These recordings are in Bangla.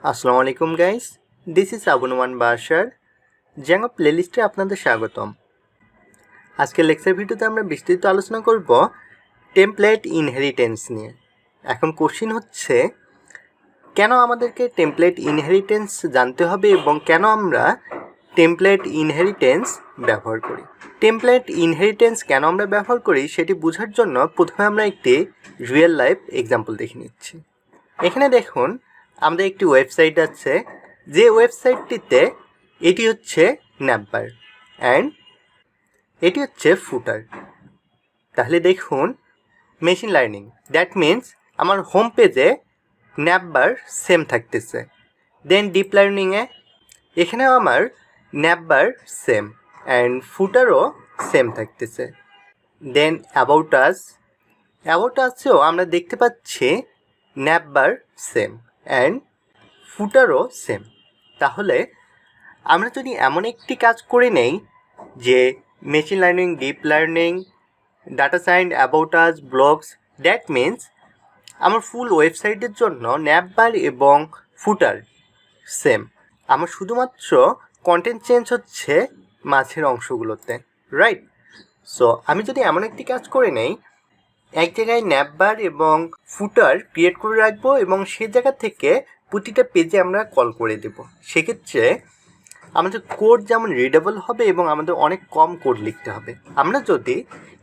আসসালামু আলাইকুম guys, this is Abunuman Bashar. Django প্লেলিস্টে আপনাদের স্বাগতম। আজকের লেকচার ভিডিওতে আমরা বিস্তারিত আলোচনা করব টেমপ্লেট ইনহেরিটেন্স নিয়ে। এখন কোশ্চিন হচ্ছে, কেন আমাদেরকে টেমপ্লেট ইনহেরিটেন্স জানতে হবে এবং কেন আমরা টেমপ্লেট ইনহেরিটেন্স ব্যবহার করি। টেমপ্লেট ইনহেরিটেন্স কেন আমরা ব্যবহার করি সেটি বোঝার জন্য প্রথমে আমরা একটি রিয়েল লাইফ এক্সাম্পল দেখে নিচ্ছি। এখানে দেখুন, আমাদের একটি ওয়েবসাইট আছে, যে ওয়েবসাইটটিতে এটি হচ্ছে ন্যাপবার অ্যান্ড এটি হচ্ছে ফুটার। তাহলে দেখুন, মেশিন লার্নিং, দ্যাট মিন্স আমার হোম পেজে ন্যাপবার সেম থাকতেছে। দেন ডিপ লার্নিংয়ে এখানেও আমার ন্যাপবার সেম অ্যান্ড ফুটারও সেম থাকতেছে। দেন অ্যাবাউট আসেও আমরা দেখতে পাচ্ছি ন্যাপবার সেম অ্যান্ড ফুটারও সেম। তাহলে আমরা যদি এমন একটি কাজ করে নেই যে machine learning, deep learning, data science, about us, blogs, that means আমার ফুল ওয়েবসাইটের জন্য ন্যাপবার এবং ফুটার সেম। আমার শুধুমাত্র কন্টেন্ট চেঞ্জ হচ্ছে মাঝের অংশগুলোতে, রাইট? সো আমি যদি এমন একটি কাজ করে নেই, এক জায়গায় ন্যাপবার এবং ফুটার ক্রিয়েট করে রাখবো এবং সে জায়গা থেকে প্রতিটা পেজে আমরা কল করে দেব, সেক্ষেত্রে আমাদের কোড যেমন রিডেবল হবে এবং আমাদের অনেক কম কোড লিখতে হবে। আমরা যদি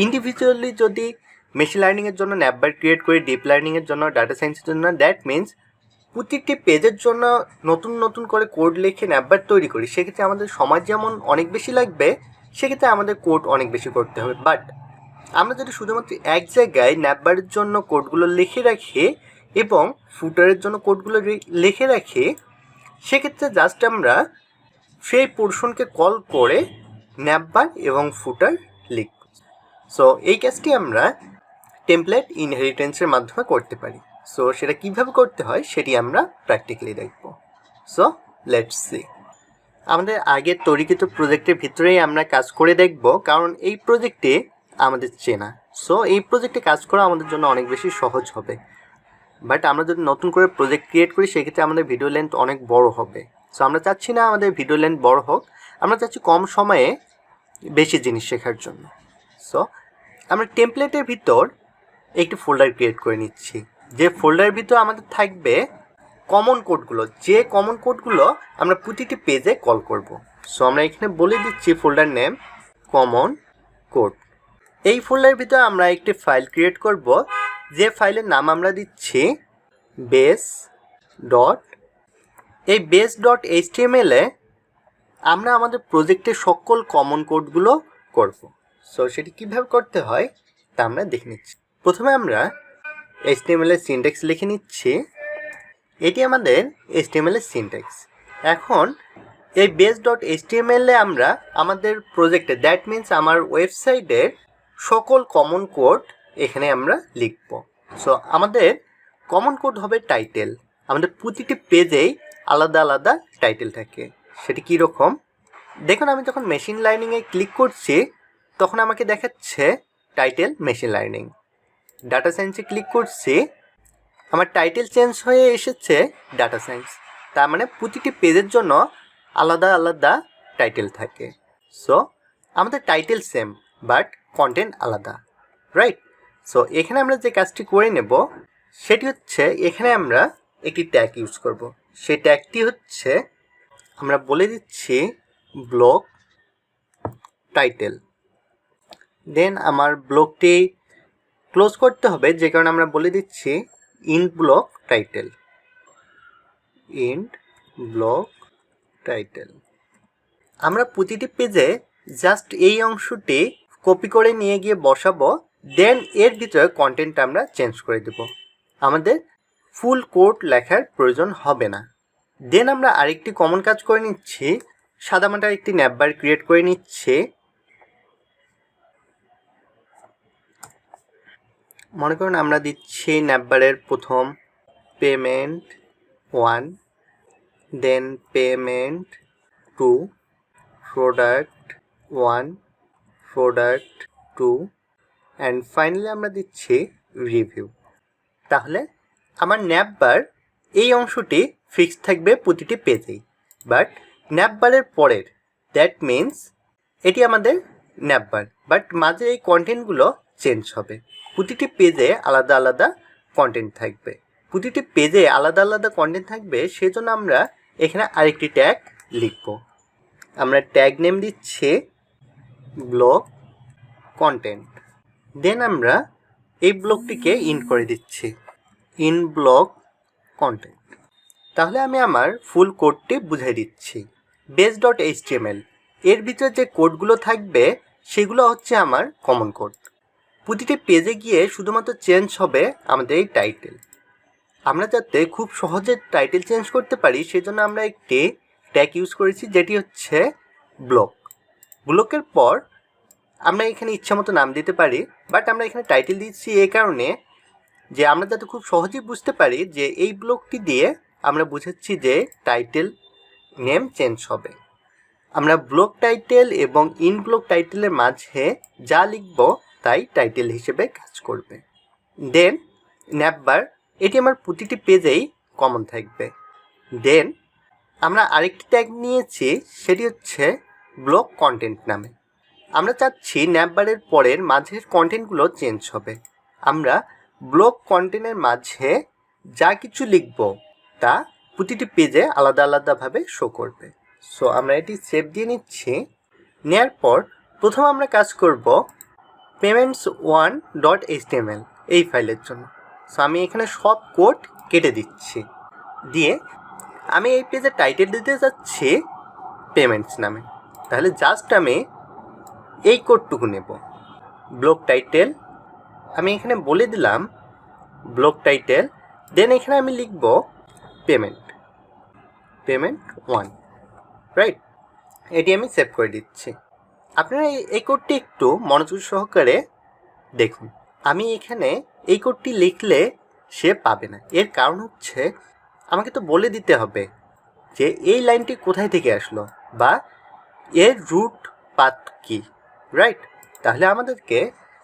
ইন্ডিভিজুয়ালি যদি মেশিন লার্নিংয়ের জন্য ন্যাপবার ক্রিয়েট করি, ডিপ লার্নিংয়ের জন্য, ডাটা সায়েন্সের জন্য, দ্যাট মিন্স প্রতিটি পেজের জন্য নতুন নতুন করে কোড লিখে ন্যাপবার তৈরি করি, সেক্ষেত্রে আমাদের সময় যেমন অনেক বেশি লাগবে, সেক্ষেত্রে আমাদের কোড অনেক বেশি করতে হবে। বাট আমরা যদি শুধুমাত্র এক জায়গায় ন্যাপবারের জন্য কোডগুলো লিখে রাখি এবং ফুটারের জন্য কোডগুলো লিখে রাখি, সেক্ষেত্রে জাস্ট আমরা সেই পোর্শনকে কল করে ন্যাপবার এবং ফুটার লিখব। সো এই কাজটি আমরা টেমপ্লেট ইনহেরিটেন্সের মাধ্যমে করতে পারি। সো সেটা কীভাবে করতে হয় সেটি আমরা প্র্যাকটিক্যালি দেখব। So let's see. আমাদের আগের তৈরিকৃত প্রজেক্টের ভিতরেই আমরা কাজ করে দেখব, কারণ এই প্রজেক্টে আমাদের চেনা। সো এই প্রজেক্টে কাজ করা আমাদের জন্য অনেক বেশি সহজ হবে। বাট আমরা যদি নতুন করে প্রজেক্ট ক্রিয়েট করি, সেক্ষেত্রে আমাদের ভিডিও লেন্থ অনেক বড় হবে। সো আমরা চাচ্ছি না আমাদের ভিডিও লেন্থ বড় হোক, আমরা চাচ্ছি কম সময়ে বেশি জিনিস শেখার জন্য। সো আমরা টেমপ্লেটের ভিতর একটি ফোল্ডার ক্রিয়েট করে নিচ্ছি, যে ফোল্ডারের ভিতর আমাদের থাকবে কমন কোডগুলো, যে কমন কোডগুলো আমরা প্রতিটি পেজে কল করব। সো আমরা এখানে বলে দিচ্ছি ফোল্ডার নেম কমন কোড। এই ফোল্ডারের ভিতর আমরা একটি ফাইল ক্রিয়েট করব, যে ফাইলের নাম আমরা দিচ্ছি বেস ডট। এই বেস ডট এইচটিএমএলে আমরা আমাদের প্রজেক্টের সকল কমন কোডগুলো করব। সো সেটি কীভাবে করতে হয় তা আমরা দেখে নিচ্ছি। প্রথমে আমরা এইচটিএমএল এর সিনট্যাক্স লিখে নিচ্ছি। এটি আমাদের এইচটিএমএল এর সিনট্যাক্স। এখন এই বেস ডট এইচটিএমএলে আমরা আমাদের প্রজেক্টে, দ্যাট মিন্স আমার ওয়েবসাইটের সকল কমন কোড এখানে আমরা লিখব। সো আমাদের কমন কোড হবে টাইটেল। আমাদের প্রতিটি পেজেই আলাদা আলাদা টাইটেল থাকে। সেটি কীরকম দেখুন, আমি যখন মেশিন লার্নিংয়ে ক্লিক করছি তখন আমাকে দেখাচ্ছে টাইটেল মেশিন লার্নিং। ডাটা সায়েন্সে ক্লিক করছি, আমার টাইটেল চেঞ্জ হয়ে এসেছে ডাটা সায়েন্স। তার মানে প্রতিটি পেজের জন্য আলাদা আলাদা টাইটেল থাকে। সো আমাদের টাইটেল সেম বাট কন্টেন্ট আলাদা, রাইট? সো এখানে আমরা যে কাজটি করে নেব সেটি হচ্ছে, এখানে আমরা একটি ট্যাগ ইউজ করব। সেই ট্যাগটি হচ্ছে, আমরা বলে দিচ্ছি ব্লগ টাইটেল। দেন আমার ব্লগটি ক্লোজ করতে হবে, যে কারণে আমরা বলে দিচ্ছি int blog title. Int blog title. আমরা প্রতিটি পেজে জাস্ট এই অংশটি কপি করে নিয়ে গিয়ে বসাবো, দেন এর ভিতরে কন্টেন্ট আমরা চেঞ্জ করে দেব। আমাদের ফুল কোড লেখার প্রয়োজন হবে না। দেন আমরা আরেকটি কমন কাজ করে নিচ্ছি, সাদামাটা একটি ন্যাপবার ক্রিয়েট করে নিচ্ছে। মনে করুন আমরা দিচ্ছি ন্যাপবারের প্রথম payment 1, then payment 2, product 1, product 2 and finally আমরা দিচ্ছি রিভিউ। তাহলে আমার ন্যাপবার এই অংশটি ফিক্সড থাকবে প্রতিটি পেজেই, বাট ন্যাপবারের পরের, দ্যাট মিন্স এটি আমাদের ন্যাপবার, বাট মাঝে এই কন্টেন্টগুলো চেঞ্জ হবে। প্রতিটি পেজে আলাদা আলাদা কন্টেন্ট থাকবে, প্রতিটি পেজে আলাদা আলাদা কন্টেন্ট থাকবে, সেজন্য আমরা এখানে আরেকটি ট্যাগ লিখব। আমরা ট্যাগ নেম দিচ্ছি ব্লগ কন্টেন্ট, দেন আমরা এই ব্লগটিকে ইন করে দিচ্ছি, ইন ব্লগ কন্টেন্ট। তাহলে আমি আমার ফুল কোডটি বুঝাই দিচ্ছি। base.html এর ভিতরে যে কোডগুলো থাকবে সেগুলো হচ্ছে আমার কমন কোড। প্রতিটি পেজে গিয়ে শুধুমাত্র চেঞ্জ হবে আমাদের এই টাইটেল। আমরা যাতে খুব সহজে টাইটেল চেঞ্জ করতে পারি সেজন্য আমরা একটি ট্যাগ ইউজ করেছি, যেটি হচ্ছে ব্লক। ব্লকের পর আমরা এখানে ইচ্ছামতো নাম দিতে পারি, বাট আমরা এখানে টাইটেল দিচ্ছি এই কারণে যে আমরা যাতে খুব সহজেই বুঝতে পারি যে এই ব্লকটি দিয়ে আমরা বুঝাচ্ছি যে টাইটেল নেম চেঞ্জ হবে। আমরা ব্লক টাইটেল এবং ইন ব্লক টাইটেলের মাঝে যা লিখব তাই টাইটেল হিসেবে কাজ করবে। দেন ন্যাপবার, এটি আমার প্রতিটি পেজেই কমন থাকবে। দেন আমরা আরেকটি ট্যাগ নিয়েছি, সেটি হচ্ছে ব্লক কন্টেন্ট নামে। আমরা চাচ্ছি ন্যাপবারের পরের মাঝের কন্টেন্টগুলো চেঞ্জ হবে। আমরা ব্লক কন্টেন্টের মাঝে যা কিছু লিখব তা প্রতিটি পেজে আলাদা আলাদাভাবে শো করবে। সো আমরা এটি সেভ দিয়ে নিচ্ছি। নেওয়ার পর প্রথম আমরা কাজ করব payments1.html এই ফাইলের জন্য। সো আমি এখানে সব কোড কেটে দিচ্ছি, দিয়ে আমি এই পেজে টাইটেল দিতে যাচ্ছি পেমেন্টস নামে। তাহলে জাস্ট আমি এই কোডটুকু নেব, ব্লক টাইটেল, আমি এখানে বলে দিলাম ব্লক টাইটেল, দেন এখানে আমি লিখব পেমেন্ট 1, রাইট। এটি আমি সেভ করে দিচ্ছি। আপনারা এই কোডটি একটু মনোযোগ সহকারে দেখুন। আমি এখানে এই কোডটি লিখলে সে পাবে না, এর কারণ হচ্ছে আমাকে তো বলে দিতে হবে যে এই লাইনটি কোথায় থেকে আসলো বা এর রুট পাথ কি, রাইট। তাহলে আমাদেরকে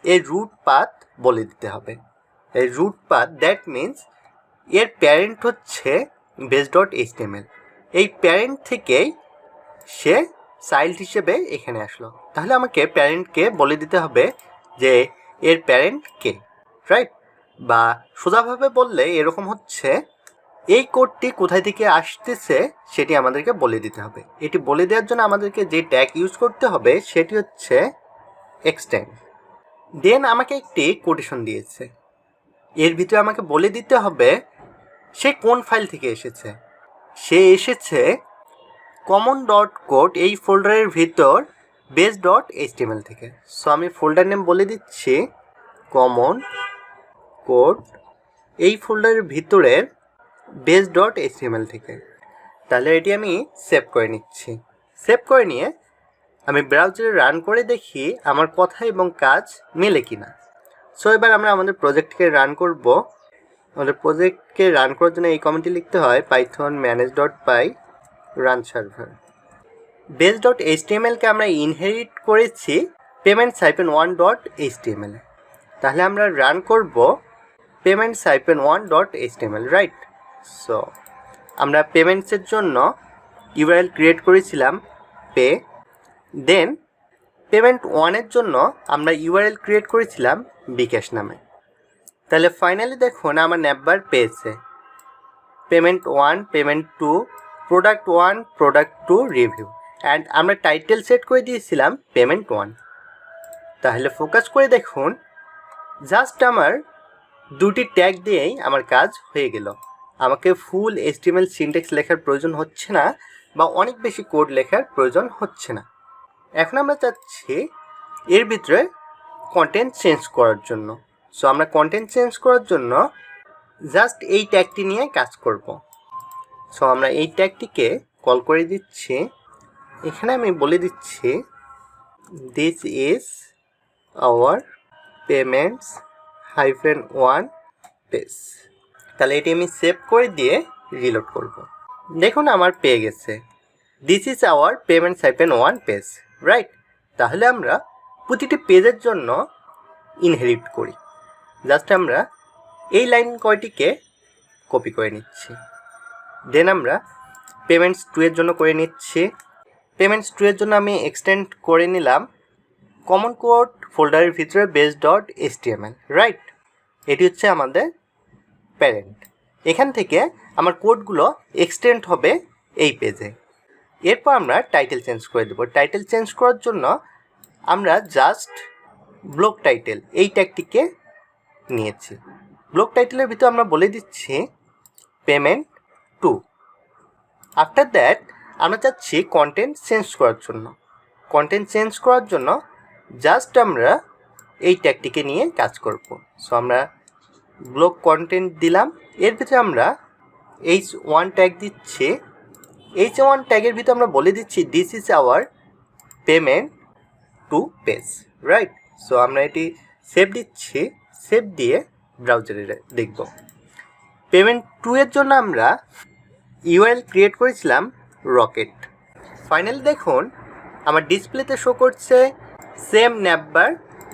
এর রুট পাথ বলে দিতে হবে। এই রুট পাথ, দ্যাট মিন্স এর প্যারেন্ট হচ্ছে base.html। এই প্যারেন্ট থেকেই সে চাইল্ড হিসেবে এখানে আসলো। তাহলে আমাকে প্যারেন্টকে বলে দিতে হবে যে এর প্যারেন্ট কে, রাইট। বা সোজাভাবে বললে এরকম হচ্ছে, এই কোডটি কোথায় থেকে আসতেছে সেটি আমাদেরকে বলে দিতে হবে। এটি বলে দেওয়ার জন্য আমাদেরকে যে ট্যাগ ইউজ করতে হবে সেটি হচ্ছে এক্সটেন্ড। দেন আমাকে একটি কোটেশন দিয়েছে, এর ভিতরে আমাকে বলে দিতে হবে সে কোন ফাইল থেকে এসেছে। সে এসেছে common.code এই ফোল্ডারের ভিতর base.html থেকে। সো আমি ফোল্ডার নেম বলে দিচ্ছি common code এই ফোল্ডারের ভিতরের base.html থেকে। তাহলে এটি আমি সেভ করে নিচ্ছি। সেভ করে নিয়ে আমি ব্রাউজারে রান করে দেখি আমার কথা এবং কাজ মেলে কিনা। সো এবার আমরা আমাদের প্রজেক্টকে রান করব। আমাদের প্রজেক্টকে রান করার জন্য এই কমেন্টটি লিখতে হয় python manage.py run server। base.html কে আমরা ইনহেরিট করেছি payments-1.html। তাহলে আমরা রান করব payments-1.html, রাইট। সো আমরা পেমেন্টসের জন্য ইউআরএল ক্রিয়েট করেছিলাম পে, দেন পেমেন্ট 1-এর জন্য আমরা ইউআরএল ক্রিয়েট করেছিলাম বিকাশ নামে। তাহলে ফাইনালি দেখুন আমার ন্যাপবার পেয়েছে payment 1, payment 2, product 1, product 2 review, and আমরা টাইটেল সেট করে দিয়েছিলাম পেমেন্ট 1। তাহলে ফোকাস করে দেখুন, জাস্ট আমার দুটি ট্যাগ দিয়েই আমার কাজ হয়ে গেল। আমাকে ফুল HTML সিনট্যাক্স লেখার প্রয়োজন হচ্ছে না বা অনেক বেশি কোড লেখার প্রয়োজন হচ্ছে না। এখন আমরা চাচ্ছি এর ভিতরে কন্টেন্ট চেঞ্জ করার জন্য। সো আমরা কন্টেন্ট চেঞ্জ করার জন্য জাস্ট এই ট্যাগটি নিয়ে কাজ করব। সো আমরা এই ট্যাগটিকে কল করে দিচ্ছি। এখানে আমি বলে দিচ্ছি this is hour payments-1 page. তাহলে এটি আমি সেভ করে দিয়ে রিলোড করব। দেখুন আমার পেয়ে গেছে this is hour payments-1 page, right. তাহলে আমরা প্রতিটি পেজের জন্য ইনহেরিট করি। জাস্ট আমরা এই লাইন কয়টিকে কপি করে নিচ্ছি। দেন আমরা পেমেন্টস 2 এর জন্য করে নিচ্ছি। পেমেন্টস 2 এর জন্য আমি এক্সটেন্ড করে নিলাম কমন কোড ফোল্ডারের ভিতরে base.html, রাইট? এটি হচ্ছে আমাদের প্যারেন্ট। এখান থেকে আমার কোডগুলো এক্সটেন্ড হবে এই পেজে। এরপর আমরা টাইটেল চেঞ্জ করে দেবো। টাইটেল চেঞ্জ করার জন্য আমরা জাস্ট ব্লক টাইটেল এই ট্যাগটিকে নিয়েছি। ব্লক টাইটেলের ভিতরে আমরা বলে দিচ্ছি পেমেন্ট 2। আফটার দ্যাট আমরা চাচ্ছি কন্টেন্ট চেঞ্জ করার জন্য। কন্টেন্ট চেঞ্জ করার জন্য জাস্ট আমরা এই ট্যাগটিকে নিয়ে কাজ করব। সো আমরা ব্লক কন্টেন্ট দিলাম, এর ভিতরে আমরা h1 ট্যাগ দিচ্ছি। h1 ট্যাগের ভিতরে আমরা বলে দিচ্ছি this is our payment two page, right? So আমরা এটি সেভ দিচ্ছি। সেভ দিয়ে ব্রাউজারে দেখব। পেমেন্ট 2 এর জন্য আমরা ইউআরএল ক্রিয়েট করেছিলাম রকেট। ফাইনালি দেখুন আমার ডিসপ্লেতে শো করছে same navbar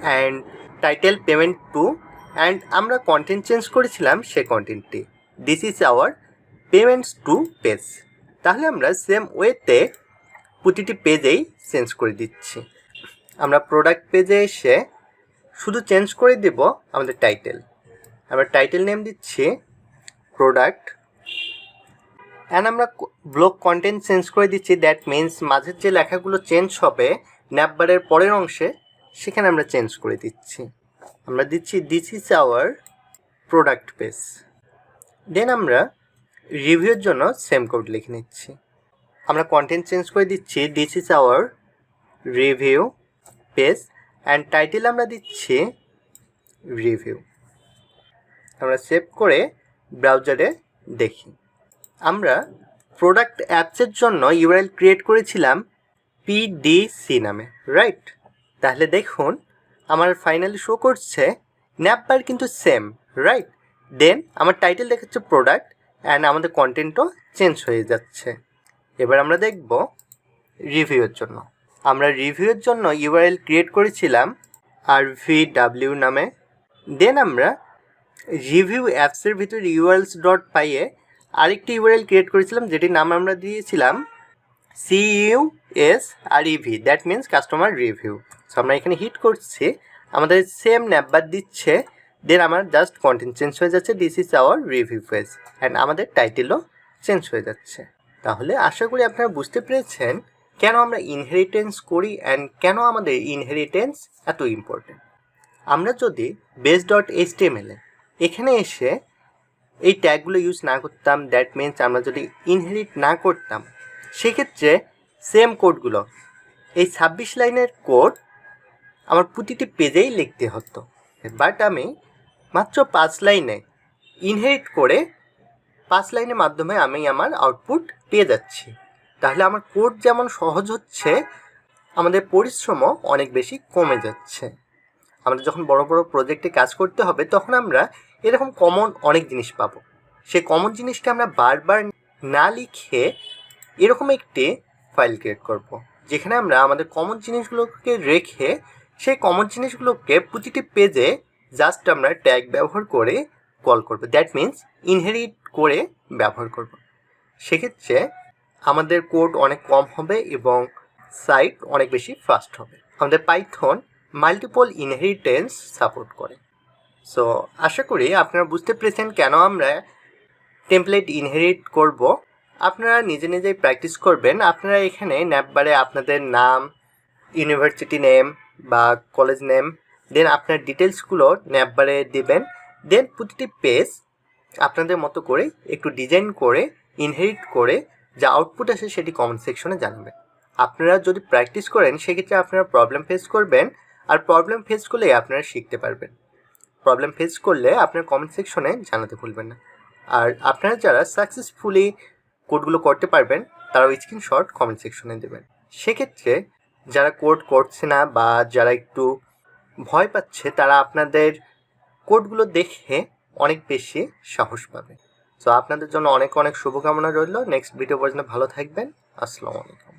and title payment 2 and আমরা কন্টেন্ট চেঞ্জ করেছিলাম সে কন্টেন্টটি this is our payments two page. তাহলে আমরা সেম ওয়েতে প্রতিটি পেজেই চেঞ্জ করে দিচ্ছি। আমরা প্রোডাক্ট পেজে এসে শুধু চেঞ্জ করে দেব আমাদের টাইটেল। আমরা টাইটেল নেম দিচ্ছি প্রোডাক্ট অ্যান্ড আমরা ব্লক কন্টেন্ট চেঞ্জ করে দিচ্ছি। দ্যাট মিনস মাঝের যে লেখাগুলো চেঞ্জ হবে ন্যাপবারের পরের অংশে সেখানে আমরা চেঞ্জ করে দিচ্ছি। আমরা দিচ্ছি this is our product page. Then আমরা রিভিউর জন্য সেম কোড লিখে নিচ্ছি। আমরা কন্টেন্ট চেঞ্জ করে দিচ্ছি this is hour review page and title আমরা দিচ্ছি রিভিউ। আমরা সেভ করে ব্রাউজারে দেখি। আমরা প্রোডাক্ট অ্যাপসের জন্য ইউআরএল ক্রিয়েট করেছিলাম পিডিসি নামে, রাইট? তাহলে দেখুন আমার ফাইনালি শো করছে ন্যাপবার কিন্তু সেম, রাইট? দেন আমার টাইটেল দেখাচ্ছে প্রোডাক্ট অ্যান্ড আমাদের কন্টেন্টও চেঞ্জ হয়ে যাচ্ছে। এবার আমরা দেখব রিভিউয়ের জন্য। আমরা রিভিউয়ের জন্য ইউআরএল ক্রিয়েট করেছিলাম rvw নামে। দেন আমরা রিভিউ অ্যাপসের ভিতরে urls.py এ আরেকটি ইউআরএল ক্রিয়েট করেছিলাম যেটির নাম আমরা দিয়েছিলাম CUSREV, that means customer review. So আমরা এখানে হিট করছি, আমাদের সেম ন্যাপবার দিচ্ছে। দেন আমার জাস্ট কন্টেন্ট চেঞ্জ হয়ে যাচ্ছে this is hour review page and আমাদের টাইটেলও চেঞ্জ হয়ে যাচ্ছে। তাহলে আশা করি আপনারা বুঝতে পেরেছেন কেন আমরা ইনহেরিটেন্স করি অ্যান্ড কেন আমাদের ইনহেরিটেন্স এত ইম্পর্টেন্ট। আমরা যদি base.html এখানে এসে এই ট্যাগগুলো ইউজ না করতাম, দ্যাট মিনস আমরা যদি ইনহেরিট না করতাম, সেক্ষেত্রে সেম কোডগুলো এই 26 লাইনের কোড আমার প্রতিটি পেজেই লিখতে হতো। বাট আমি মাত্র 5 লাইনে ইনহেরিট করে 5 লাইনের মাধ্যমে আমি আমার আউটপুট পেয়ে যাচ্ছি। তাহলে আমার কোড যেমন সহজ হচ্ছে, আমাদের পরিশ্রমও অনেক বেশি কমে যাচ্ছে। আমাদের যখন বড় বড় প্রজেক্টে কাজ করতে হবে তখন আমরা এরকম কমন অনেক জিনিস পাবো। সেই কমন জিনিসকে আমরা বারবার না লিখে এরকম একটি ফাইল ক্রিয়েট করব, যেখানে আমরা আমাদের কমন জিনিসগুলোকে রেখে সেই কমন জিনিসগুলোকে প্রতিটি পেজে জাস্ট আমরা ট্যাগ ব্যবহার করে কল করব, দ্যাট মিনস ইনহেরিট করে ব্যবহার করব। সেক্ষেত্রে আমাদের কোড অনেক কম হবে এবং সাইট অনেক বেশি ফাস্ট হবে। আমাদের পাইথন মাল্টিপল ইনহেরিটেন্স সাপোর্ট করে। সো আশা করি আপনারা বুঝতে পেরেছেন কেন আমরা টেমপ্লেট ইনহেরিট করব। আপনারা নিজে নিজেই প্র্যাকটিস করবেন। আপনারা এখানে ন্যাপবারে আপনাদের নাম, ইউনিভার্সিটি নেম বা কলেজ নেম, দেন আপনার ডিটেলসগুলো ন্যাপবারে দেবেন। দেন প্রতিটি পেজ আপনাদের মতো করে একটু ডিজাইন করে ইনহেরিট করে যা আউটপুট আসে সেটি কমেন্ট সেকশনে জানাবেন। আপনারা যদি প্র্যাকটিস করেন সেক্ষেত্রে আপনারা প্রবলেম ফেস করবেন, আর প্রবলেম ফেস করলেই আপনারা শিখতে পারবেন। প্রবলেম ফেস করলে আপনার কমেন্ট সেকশনে জানাতে ভুলবেন না। আর আপনারা যারা সাকসেসফুলি কোডগুলো করতে পারবেন তারাও স্ক্রিনশট কমেন্ট সেকশনে দেবেন। সেক্ষেত্রে যারা কোড করছে না বা যারা একটু ভয় পাচ্ছে তারা আপনাদের কোডগুলো দেখে অনেক বেশি সাহস পাবে। সো আপনাদের জন্য অনেক অনেক শুভকামনা রইল। নেক্সট ভিডিও পর্যন্ত ভালো থাকবেন। আসসালামু আলাইকুম।